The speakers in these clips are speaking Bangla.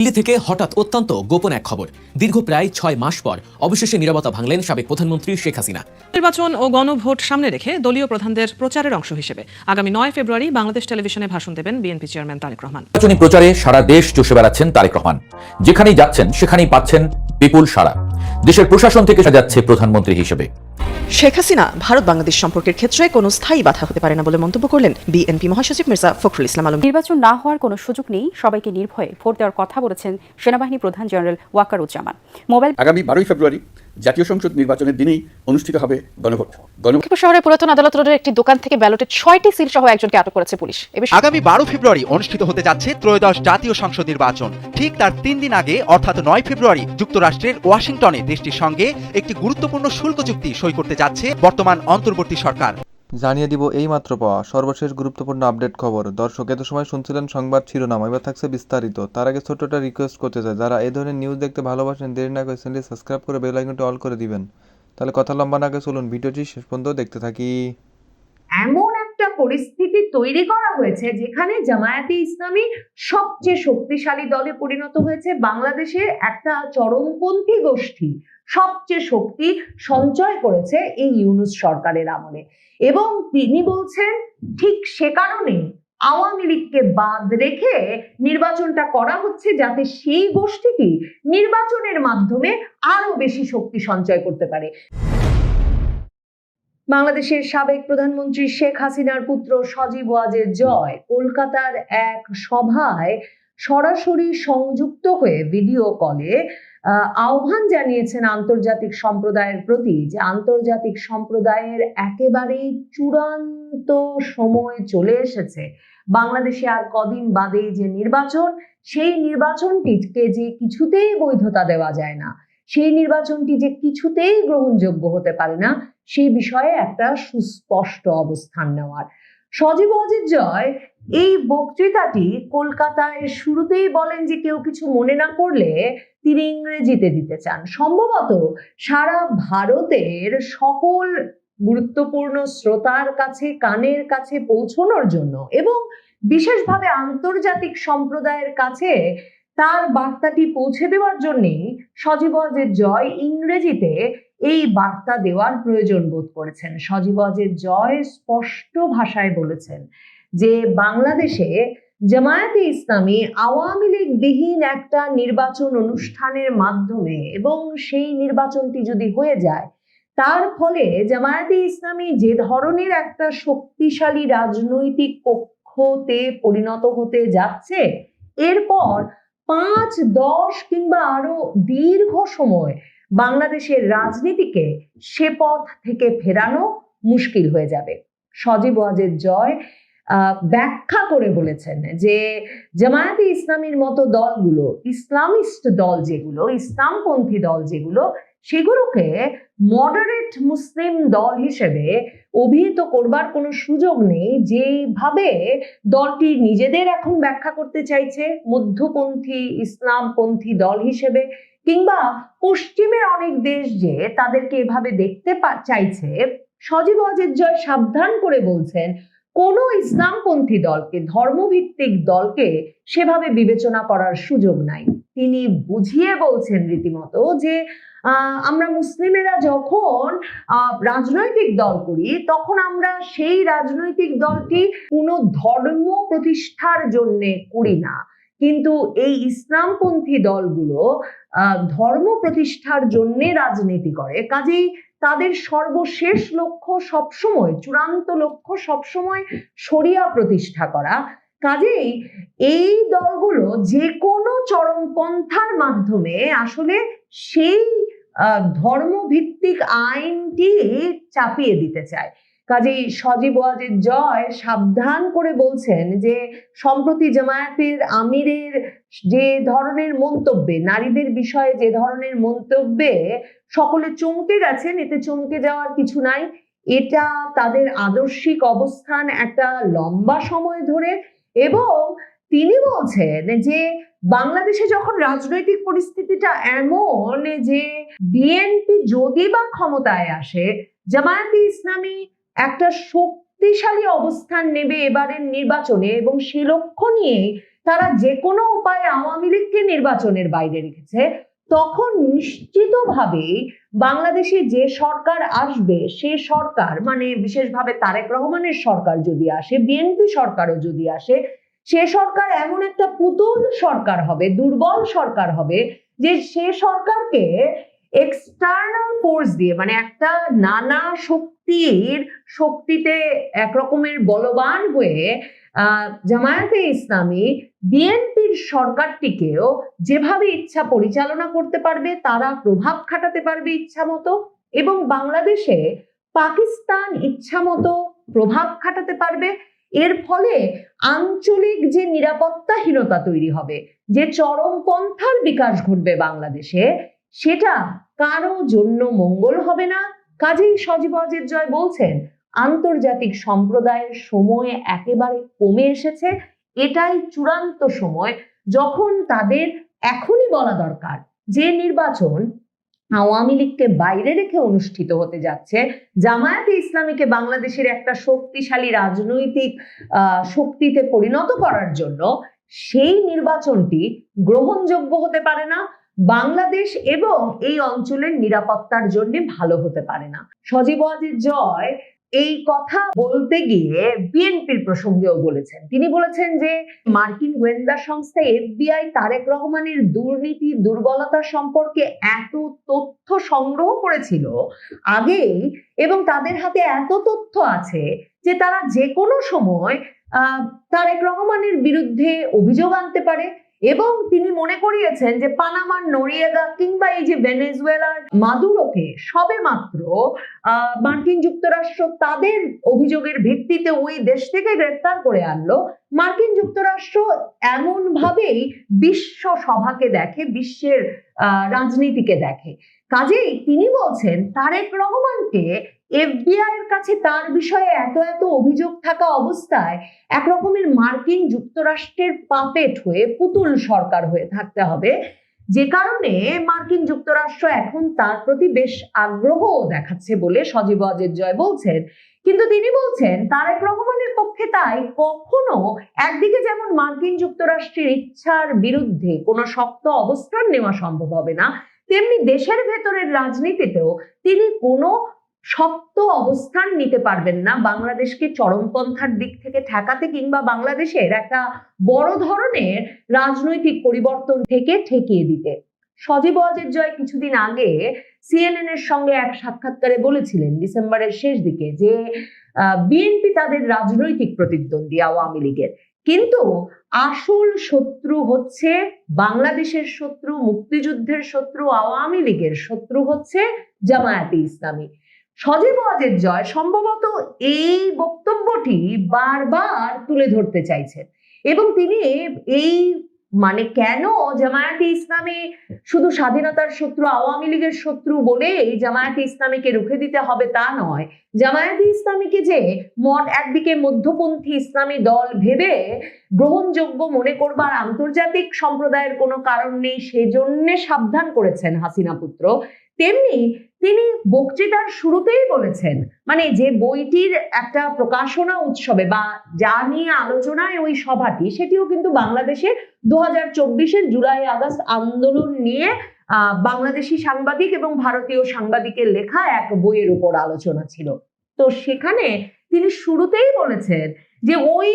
দিল্লি থেকে হঠাৎ অত্যন্ত গোপন এক খবর। দীর্ঘ প্রায় 6 মাস পর অবশেষে নীরবতা ভাঙলেন সাবেক প্রধানমন্ত্রী শেখ হাসিনা। নির্বাচন ও গণভোট সামনে রেখে দলীয় প্রধানদের প্রচারের অংশ হিসেবে আগামী 9 ফেব্রুয়ারি বাংলাদেশ টেলিভিশনে ভাষণ দেবেন বিএনপি চেয়ারম্যান তারেক রহমান। নির্বাচনী প্রচারে সারা দেশ চষে বেড়াচ্ছেন তারেক রহমান। যেখানেই যাচ্ছেন সেখানেই পাচ্ছেন বিপুল সাড়া। দেশের প্রশাসন থেকে যাচ্ছে প্রধানমন্ত্রী হিসেবে। শেখ হাসিনা ভারত বাংলাদেশ সম্পর্কের ক্ষেত্রে কোনো স্থায়ী বাধা হতে পারে না বলে মন্তব্য করলেন বিএনপি মহাসচিব মির্জা ফখরুল ইসলাম আলম। নির্বাচন না হওয়ার কোনো সুযোগ নেই, সবাইকে নির্ভয়ে ভোট দেওয়ার কথা বলেছেন সেনাবাহিনী প্রধান জেনারেল ওয়াকারুজ্জামান। মোবাইল আগামী 12 ফেব্রুয়ারি জাতীয় সংসদ নির্বাচনের দিনেই অনুষ্ঠিত হবে গণভোট। লক্ষ্মীপুর শহরের পুরাতন আদালত রোডের একটি দোকান থেকে ব্যালটে 6টি সিল সহ একজনকে আটক করেছে পুলিশ। আগামী 12 ফেব্রুয়ারি অনুষ্ঠিত হতে যাচ্ছে ত্রয়োদশ জাতীয় সংসদ নির্বাচন। ঠিক তার 3 দিন আগে অর্থাৎ 9 ফেব্রুয়ারি যুক্তরাষ্ট্রের ওয়াশিংটনে দেশটির সঙ্গে একটি গুরুত্বপূর্ণ শুল্ক চুক্তি সই করতে যাচ্ছে বর্তমান অন্তর্বর্তী সরকার। জানিয়ে দিব এই মাত্র পাওয়া সর্বশেষ গুরুত্বপূর্ণ আপডেট খবর। দর্শক, এত সময় শুনছিলেন সংবাদ শিরোনাম, এবার থাকছে বিস্তারিত। তার আগে ছোট্ট একটা রিকোয়েস্ট করতে চাই, যারা এই ধরনের নিউজ দেখতে ভালোবাসেন দেরি না করে চ্যানেলটি সাবস্ক্রাইব করে বেল আইকনটি অল করে দিবেন। তাহলে কথা লম্বা না করে চলুন ভিডিওটি শেষ পর্যন্ত দেখতে থাকি। এমন একটা পরিস্থিতি তৈরি করা হয়েছে যেখানে জামায়াতে ইসলামী সবচেয়ে শক্তিশালী দলে পরিণত হয়েছে। বাংলাদেশের একটা চরমপন্থী গোষ্ঠী সবচেয়ে শক্তি সঞ্চয় করেছে এই ইউনূস সরকারের আমলে, এবং তিনি বলছেন ঠিক সে কারণে আওয়ামী লীগকে বাদ রেখে নির্বাচনটা করা হচ্ছে যাতে সেই গোষ্ঠীটি নির্বাচনের মাধ্যমে আরো বেশি শক্তি সঞ্চয় করতে পারে। বাংলাদেশের সাবেক প্রধানমন্ত্রী শেখ হাসিনার পুত্র সজীব ওয়াজেদ জয় কলকাতার এক সভায় সরাসরি সংযুক্ত হয়ে ভিডিও কলে আহ্বান জানিয়েছেন আন্তর্জাতিক সম্প্রদায়ের প্রতি, যে আন্তর্জাতিক সম্প্রদায়ের একেবারেই চূড়ান্ত সময় চলে এসেছে। বাংলাদেশে আর কদিন বাদেই যে নির্বাচন, সেই নির্বাচনটিকে যে কিছুতেই বৈধতা দেওয়া যায় না, সেই নির্বাচনটি যে কিছুতেই গ্রহণযোগ্য হতে পারে না, সেই বিষয়ে একটা সুস্পষ্ট অবস্থান নেওয়ার। সজীব ওয়াজেদ জয় এই বক্তৃতাটি কলকাতায় শুরুতেই বলেন যে কেউ কিছু মনে না করলে তিনি ইংরেজিতে দিতে চান, সম্ভবত সারা ভারতের সকল গুরুত্বপূর্ণ শ্রোতার কাছে কানের কাছে পৌঁছানোর জন্য, এবং বিশেষভাবে আন্তর্জাতিক সম্প্রদায়ের কাছে তার বার্তাটি পৌঁছে দেওয়ার জন্যই সজীব ওয়াজেদ জয় ইংরেজিতে এই বার্তা দেওয়ার প্রয়োজন বোধ করেছেন। সজীব ওয়াজেদ জয় স্পষ্ট ভাষায় বলেছেন যে বাংলাদেশে জামায়াতে ইসলামী আওয়ামী লীগ বিহীন একটা নির্বাচন অনুষ্ঠানের মাধ্যমে, এবং সেই নির্বাচনটি যদি হয়ে যায় তার ফলে জামায়াতে ইসলামী যে ধরনের একটা শক্তিশালী রাজনৈতিক কক্ষতে পরিণত হতে যাচ্ছে, এরপর 5, 10 কিংবা আরো দীর্ঘ সময় বাংলাদেশের রাজনীতিকে সে পথ থেকে ফেরানো মুশকিল হয়ে যাবে। সজীব ওয়াজেদ জয় ব্যাখ্যা করে বলেছেন যে জামায়াতে ইসলামীর মতো দলগুলো, ইসলামিস্ট দল যেগুলো, ইসলামপন্থী দল যেগুলো, সেগুলোকে মডারেট মুসলিম দল হিসেবে অভিহিত করবার কোনো সুযোগ নেই, যেভাবে দলটি নিজেদের এখন ব্যাখ্যা করতে চাইছে মধ্যপন্থী ইসলামপন্থী দল হিসেবে, কিংবা পশ্চিমের অনেক দেশ যে তাদেরকে এভাবে দেখতে চাইছে। সজীব ওয়াজেদ জয় সাবধান করে বলছেন কোনো ইসলামপন্থী দলকে, ধর্মভিত্তিক দলকে সেভাবে বিবেচনা করার সুযোগ নাই। তিনি বুঝিয়ে বলছেন রীতিমতো যে আমরা মুসলিমেরা যখন রাজনৈতিক দল করি তখন আমরা সেই রাজনৈতিক দলটি কোনো ধর্ম প্রতিষ্ঠার জন্য করি না, কিন্তু এই ইসলামপন্থী দলগুলো ধর্ম প্রতিষ্ঠার জন্য রাজনীতি করে। কাজেই তাদের সর্বশেষ লক্ষ্য সবসময়, চূড়ান্ত লক্ষ্য সবসময় শরিয়া প্রতিষ্ঠা করা। কাজেই এই দলগুলো যে কোনো চরমপন্থার মাধ্যমে আসলে সেই ধর্মভিত্তিক আইনটি চাপিয়ে দিতে চায়। কাজেই সজীব ওয়াজেদ জয় সাবধান করে বলছেন যে সম্প্রতি জামায়াতের আমিরের যে ধরনের মন্তব্যে, নারীদের বিষয়ে যে ধরনের মন্তব্যে সকলে চমকে গেছেন, এতে চমকে যাওয়ার কিছু নাই। এটা তাদের আদর্শিক অবস্থান একটা লম্বা সময় ধরে, এবং তিনি বলছেন যে বাংলাদেশে যখন রাজনৈতিক পরিস্থিতিটা এমন যে বিএনপি যদি বা ক্ষমতায় আসে, জামায়াতে ইসলামী একটা শক্তিশালী অবস্থান নেবে এবারের নির্বাচনে, এবং সে লক্ষ্য নিয়ে তারা যে কোনো উপায়ে আওয়ামী লীগকে নির্বাচনের বাইরে রেখেছে, তখন নিশ্চিতভাবেই বাংলাদেশে যে সরকার আসবে সে সরকার, মানে বিশেষভাবে তারেক রহমানের সরকার যদি আসে, বিএনপি সরকারও যদি আসে, সে সরকার এমন একটা পুতুল সরকার হবে, দুর্বল সরকার হবে, যে সে সরকারকে এক্সটার্নাল ফোর্স দিয়ে, মানে একটা নানা শক্তিতে একরকমের বলবান হয়ে জামায়াতে ইসলামী বিএনপির সরকারটিকেও যেভাবে ইচ্ছা পরিচালনা করতে পারবে, তারা প্রভাব খাটাতে পারবে ইচ্ছা মতো, এবং বাংলাদেশে পাকিস্তান ইচ্ছা মতো প্রভাব খাটাতে পারবে। এর ফলে আঞ্চলিক যে নিরাপত্তাহীনতা তৈরি হবে, যে চরমপন্থার বিকাশ ঘটবে বাংলাদেশে, সেটা কারো জন্য মঙ্গল হবে না। কাজেই সজীব ওয়াজেদ জয় বলছেন, আন্তর্জাতিক সম্প্রদায়ের সময় একেবারে কমে এসেছে। এটাই চূড়ান্ত সময় যখন তাদের এখনই বলা দরকার যে নির্বাচন আওয়ামী লীগকে বাইরে রেখে অনুষ্ঠিত হতে যাচ্ছে, জামায়াতে ইসলামীকে বাংলাদেশের একটা শক্তিশালী রাজনৈতিক শক্তিতে পরিণত করার জন্য, সেই নির্বাচনটি গ্রহণযোগ্য হতে পারে না, বাংলাদেশ এবং এই অঞ্চলের নিরাপত্তার জন্য ভালো হতে পারে না। সজীব ওয়াজেদ জয় এই কথা বলতে গিয়ে বিএনপির প্রসঙ্গেও বলেছেন। তিনি বলেছেন যে মার্কিন গোয়েন্দা সংস্থা FBI তারেক রহমানের দুর্নীতি দুর্বলতা সম্পর্কে এত তথ্য সংগ্রহ করেছিল আগেই, এবং তাদের হাতে এত তথ্য আছে যে তারা যে কোনো সময় তারেক রহমানের বিরুদ্ধে অভিযোগ আনতে পারে। এবং তিনি মনে করিয়েছেন যে পানামার নরিয়েগা কিংবা এই যে ভেনেজুয়েলার মাদুরোকে সবে মাত্র মার্কিন যুক্তরাষ্ট্র তাদের অভিযোগের ভিত্তিতে ওই দেশ থেকে গ্রেফতার করে আনলো। মার্কিন যুক্তরাষ্ট্র এমন ভাবেই বিশ্ব সভাকে দেখে, বিশ্বের রাজনীতিকে দেখে। কাজেই তিনি বলছেন তারেক রহমানকে FBI এর কাছে তার বিষয়ে এত অভিযোগ থাকা অবস্থায় একরকমের মার্কিন যুক্তরাষ্ট্রের পাপেট হয়ে, পুতুল সরকার হয়ে থাকতে হবে, যে কারণে মার্কিন যুক্তরাষ্ট্র এখন তার প্রতি বেশ আগ্রহ দেখাচ্ছে বলে সজীব ওয়াজেদ জয় বলছেন। কিন্তু তিনি বলছেন তারেক রহমানের পক্ষে তাই কখনো একদিকে যেমন মার্কিন যুক্তরাষ্ট্রের ইচ্ছার বিরুদ্ধে কোনো শক্ত অবস্থান নেওয়া সম্ভব হবে না, তেমনি দেশের ভেতরের রাজনীতিতেও তিনি কোনো শক্ত অবস্থান নিতে পারবেন না বাংলাদেশকে চরমপন্থার দিক থেকে ঠেকাতে, কিংবা বাংলাদেশের একটা বড় ধরনের রাজনৈতিক পরিবর্তন থেকে ঠেকিয়ে দিতে। সজীব ওয়াজেদ জয় কিছুদিন আগে CNN এর সঙ্গে এক সাক্ষাৎকারে বলেছিলেন ডিসেম্বরের শেষ দিকে যে বিএনপি তাদের রাজনৈতিক প্রতিদ্বন্দ্বী আওয়ামী লীগের, কিন্তু আসল শত্রু হচ্ছে বাংলাদেশের শত্রু, মুক্তিযুদ্ধের শত্রু, আওয়ামী লীগের শত্রু হচ্ছে জামায়াতে ইসলামী। সজীব ওয়াজেদ জয় সম্ভবত এই বক্তব্যটি বারবার তুলে ধরতে চাইছেন, এবং তিনি এই মানে কেন জামায়াতে ইসলামী শুধু স্বাধীনতার শত্রু, আওয়ামী লীগের শত্রু বলেই জামায়াতে ইসলামীকে রুখে দিতে হবে তা নয়, জামায়াতে ইসলামীকে যে একদিকে মধ্যপন্থী ইসলামী দল ভেবে গ্রহণযোগ্য মনে করবার আন্তর্জাতিক সম্প্রদায়ের কোনো কারণ নেই, সেজন্য সাবধান করেছেন হাসিনা পুত্র, তেমনি তিনি বক্তৃতার শুরুতেই বলেছেন, মানে যে বইটির একটা প্রকাশনা উৎসবে বা যা নিয়ে আলোচনায় ওই সভাটি, সেটিও কিন্তু বাংলাদেশে 2024-এর জুলাই আগস্ট আন্দোলন নিয়ে বাংলাদেশি সাংবাদিক এবং ভারতীয় সাংবাদিকের লেখা এক বইয়ের উপর আলোচনা ছিল। তো সেখানে তিনি শুরুতেই বলেছেন যে ওই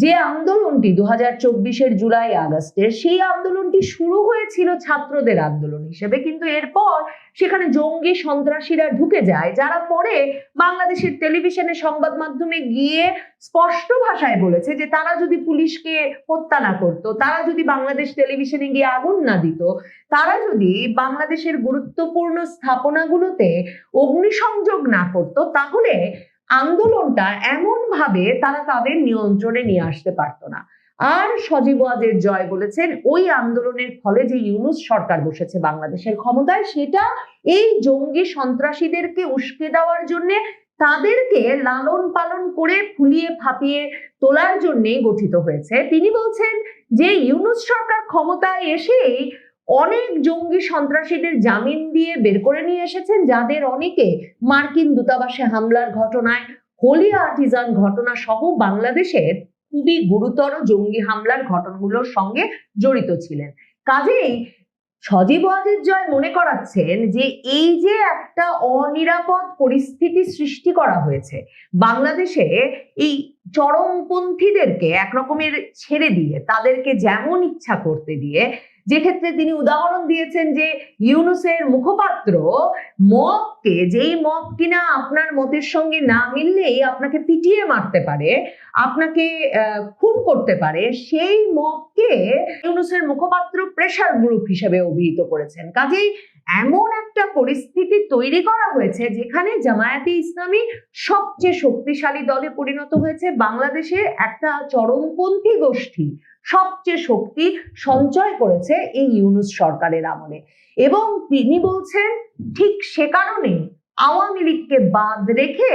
যে আন্দোলনটি 2024-এর জুলাই আগস্টের, সেই আন্দোলনটি শুরু হয়েছিল ছাত্রদের আন্দোলন হিসেবে, কিন্তু এরপর সেখানে জঙ্গি সন্ত্রাসীরা ঢুকে যায়, যারা পরে বাংলাদেশের টেলিভিশনে সংবাদ মাধ্যমে গিয়ে স্পষ্ট ভাষায় বলেছে যে তারা যদি পুলিশকে হত্যা না করত, তারা যদি বাংলাদেশ টেলিভিশনে গিয়ে আগুন না দিত, তারা যদি বাংলাদেশের গুরুত্বপূর্ণ স্থাপনাগুলোতে অগ্নিসংযোগ না করত, তাহলে আন্দোলনটা এমন ভাবে তারা তাদের নিয়ন্ত্রণে নিয়ে আসতে পারতো না। আর সজীব ওয়াজেদ জয় বলেছেন ওই আন্দোলনের ফলে যে ইউনূস সরকার বসেছে বাংলাদেশের ক্ষমতায়, সেটা এই জঙ্গি সন্ত্রাসীদেরকে উস্কে দেওয়ার জন্য, তাদেরকে লালন পালন করে ফুলিয়ে ফাঁপিয়ে তোলার জন্য গঠিত হয়েছে। তিনি বলছেন যে ইউনূস সরকার ক্ষমতায় এসেই অনেক জঙ্গি সন্ত্রাসীদের জামিন দিয়ে বের করে নিয়ে এসেছেন, যাদের অনেকে মার্কিন দূতাবাসে হামলার ঘটনায়, হোলি আর্টিজান ঘটনা সহ বাংলাদেশের খুবই গুরুতর জঙ্গি হামলার ঘটনাগুলোর সঙ্গে জড়িত ছিলেন। কাজেই সজীব ওয়াজেদ জয় মনে করাচ্ছেন যে এই যে একটা অনিরাপদ পরিস্থিতি সৃষ্টি করা হয়েছে বাংলাদেশে, এই চরমপন্থীদেরকে একরকমের ছেড়ে দিয়ে তাদেরকে যেমন ইচ্ছা করতে দিয়ে, যে ক্ষেত্রে তিনি উদাহরণ দিয়েছেন যে ইউনূসের মুখপাত্র মবকে, যেই মব কিনা আপনার মতের সঙ্গে না মিললেই আপনাকে পিটিয়ে মারতে পারে, আপনাকে খুন করতে পারে, সেই মবকে ইউনূসের মুখপাত্র প্রেসার গ্রুপ হিসেবে অভিহিত করেছেন। কাজেই এমন একটা পরিস্থিতি তৈরি করা হয়েছে যেখানে জামায়াতে ইসলামী সবচেয়ে শক্তিশালী দলে পরিণত হয়েছে। বাংলাদেশে একটা চরমপন্থী গোষ্ঠী সবচেয়ে শক্তি সঞ্চয় করেছে এই ইউনূস সরকারের আমলে, এবং তিনি বলছেন ঠিক সে কারণে আওয়ামী লীগকে বাদ রেখে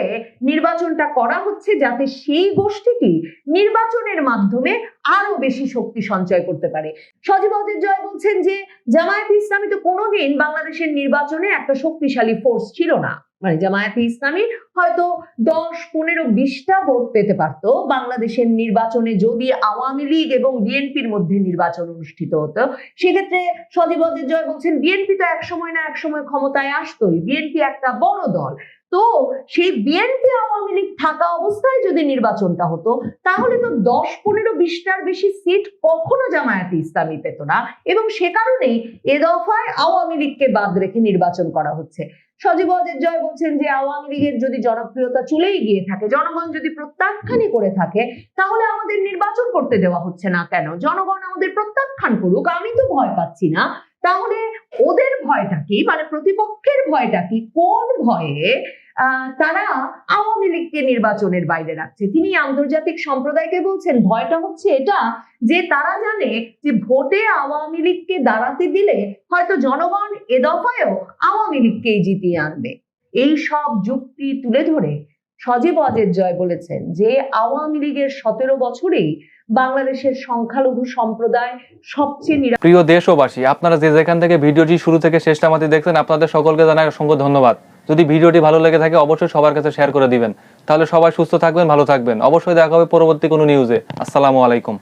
নির্বাচনটা করা হচ্ছে, যাতে সেই গোষ্ঠীটি নির্বাচনের মাধ্যমে আরো বেশি শক্তি সঞ্চয় করতে পারে। সজীব ওয়াজেদ জয় বলছেন যে জামায়াতে ইসলামী তো কোনোদিন বাংলাদেশের নির্বাচনে একটা শক্তিশালী ফোর্স ছিল না, মানে জামায়াতে ইসলামী হয়তো 10, 15, 20টা ভোট পেতে পারতো বাংলাদেশের নির্বাচনে যদি আওয়ামী লীগ এবং বিএনপির মধ্যে নির্বাচন অনুষ্ঠিত হতো। সেক্ষেত্রে সজীব ওয়াজেদ জয় বলছেন বিএনপি তো একসময় না একসময় ক্ষমতায় আসতোই, বিএনপি একটা বড় দল, তো সেই বিএনপি আওয়ামী লীগ থাকা অবস্থায় যদি নির্বাচনটা হতো তাহলে তো 10, 15, 20টার বেশি সিট কখনো জামায়াতে ইসলামী পেত না, এবং সে কারণেই এ দফায় আওয়ামী লীগকে বাদ রেখে নির্বাচন করা হচ্ছে। সজীব ওয়াজেদ জয় বলছেন যে আওয়ামী লীগের যদি জনপ্রিয়তা চলেই গিয়ে থাকে, জনগণ যদি প্রত্যাখ্যানই করে থাকে, তাহলে আমাদের নির্বাচন করতে দেওয়া হচ্ছে না কেন? জনগণ আমাদের প্রত্যাখ্যান করুক, আমি তো ভয় পাচ্ছি না, তাহলে ওদের ভয়টা কি, মানে প্রতিপক্ষের ভয়টা কি, কোন ভয়ে তারা আওয়ামী লীগকে নির্বাচনের বাইরে রাখছে? তিনি আন্তর্জাতিক সম্প্রদায়কে বলছেন ভয়টা হচ্ছে এটা যে তারা জানে যে ভোটে আওয়ামী লীগকে দাঁড়াতে দিলে হয়তো জনগণ এ দফায়ও আওয়ামী লীগকেই জিতিয়ে আনবে। এই সব যুক্তি তুলে ধরে সজীব ওয়াজেদ জয় বলেছেন যে আওয়ামী লীগের 17 বছরেই বাংলাদেশের সংখ্যালঘু সম্প্রদায় সবচেয়ে প্রিয় দেশবাসী, আপনারা যে যেখান থেকে ভিডিওটি শুরু থেকে শেষটা মাত্র দেখছেন, আপনাদের সকলকে জানাই অসংখ্য ধন্যবাদ। যদি ভিডিওটি ভালো লেগে থাকে অবশ্যই সবার কাছে শেয়ার করে দিবেন, তাহলে সবাই সুস্থ থাকবেন, ভালো থাকবেন। অবশ্যই দেখা হবে পরবর্তী কোনো নিউজে। আসসালামু আলাইকুম।